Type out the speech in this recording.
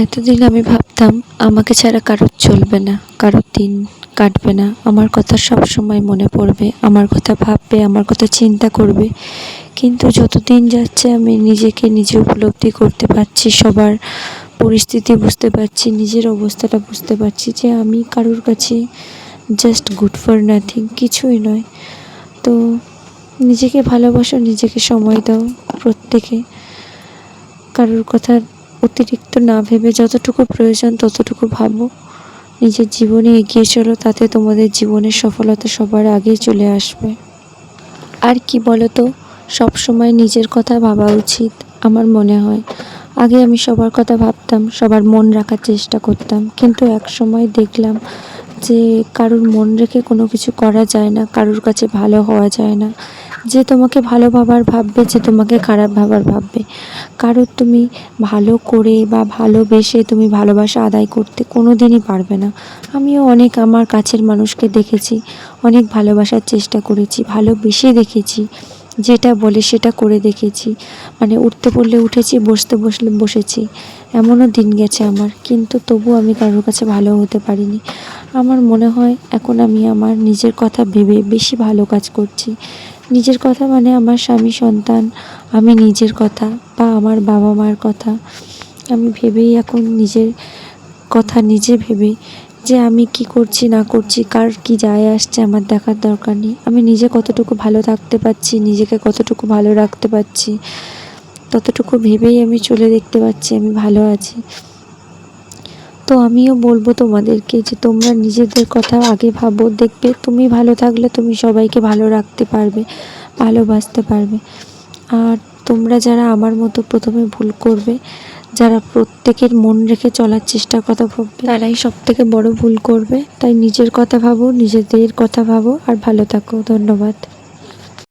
এতদিন আমি ভাবতাম আমাকে ছাড়া কারোর চলবে না, কারোর দিন কাটবে না, আমার কথা সব সময় মনে পড়বে, আমার কথা ভাববে, আমার কথা চিন্তা করবে। কিন্তু যত দিন যাচ্ছে আমি নিজেকে নিজে উপলব্ধি করতে পারছি, সবার পরিস্থিতি বুঝতে পারছি, নিজের অবস্থাটা বুঝতে পারছি যে আমি কারোর কাছে জাস্ট গুড ফর নাথিং, কিছুই নয়। তো নিজেকে ভালোবাসো, নিজেকে সময় দাও, প্রত্যেকে কারোর কথা অতিরিক্ত না ভেবে যতটুকু প্রয়োজন ততটুকু ভাবো, নিজের জীবনে এগিয়ে চলো, তাতে তোমাদের জীবনের সফলতা সবার আগে চলে আসবে। আর কি বলো তো, সবসময় নিজের কথা ভাবা উচিত আমার মনে হয়। আগে আমি সবার কথা ভাবতাম, সবার মন রাখার চেষ্টা করতাম, কিন্তু এক সময় দেখলাম যে কারোর মন রেখে কোনো কিছু করা যায় না, কারোর কাছে ভালো হওয়া যায় না। যে তোমাকে ভালো ভাবার ভাববে, যে তোমাকে খারাপ ভাবার ভাববে। কারোর তুমি ভালো করে বা ভালোবেসে তুমি ভালোবাসা আদায় করতে কোনো দিনই পারবে না। আমিও অনেক আমার কাছের মানুষকে দেখেছি, অনেক ভালোবাসার চেষ্টা করেছি, ভালোবেসে দেখেছি, যেটা বলে সেটা করে দেখেছি। মানে উঠতে পড়লে উঠেছি, বসতে বসলে বসেছি, এমনও দিন গেছে আমার, কিন্তু তবু আমি কারোর কাছে ভালো হতে পারিনি। আমার মনে হয় এখন আমি আমার নিজের কথা ভেবে বেশি ভালো কাজ করছি। নিজের কথা মানে আমার স্বামী সন্তান, আমি নিজের কথা বা আমার বাবা মার কথা আমি ভেবেই এখন নিজের কথা নিজে ভেবে যে আমি কি করছি না করছি কার কি যায় আসছে আমার দেখার দরকার নেই। আমি নিজে কতটুকু ভালো থাকতে পারছি, নিজেকে কতটুকু ভালো রাখতে পারছি, ততটুকু ভেবেই আমি চলে দেখতে পাচ্ছি আমি ভালো আছি। তো আমিও বলবো তোমাদেরকে যে তোমরা নিজেদের কথা আগে ভাবো, দেখবে তুমি ভালো থাকলে তুমি সবাইকে ভালো রাখতে পারবে, ভালোবাসতে পারবে। আর তোমরা যারা আমার মতো প্রথমে ভুল করবে, যারা প্রত্যেকের মন রেখে চলার চেষ্টার কথা ভাববে, তারাই সবথেকে বড় ভুল করবে। তাই নিজের কথা ভাবো, নিজেদের কথা ভাবো আর ভালো থাকো। ধন্যবাদ।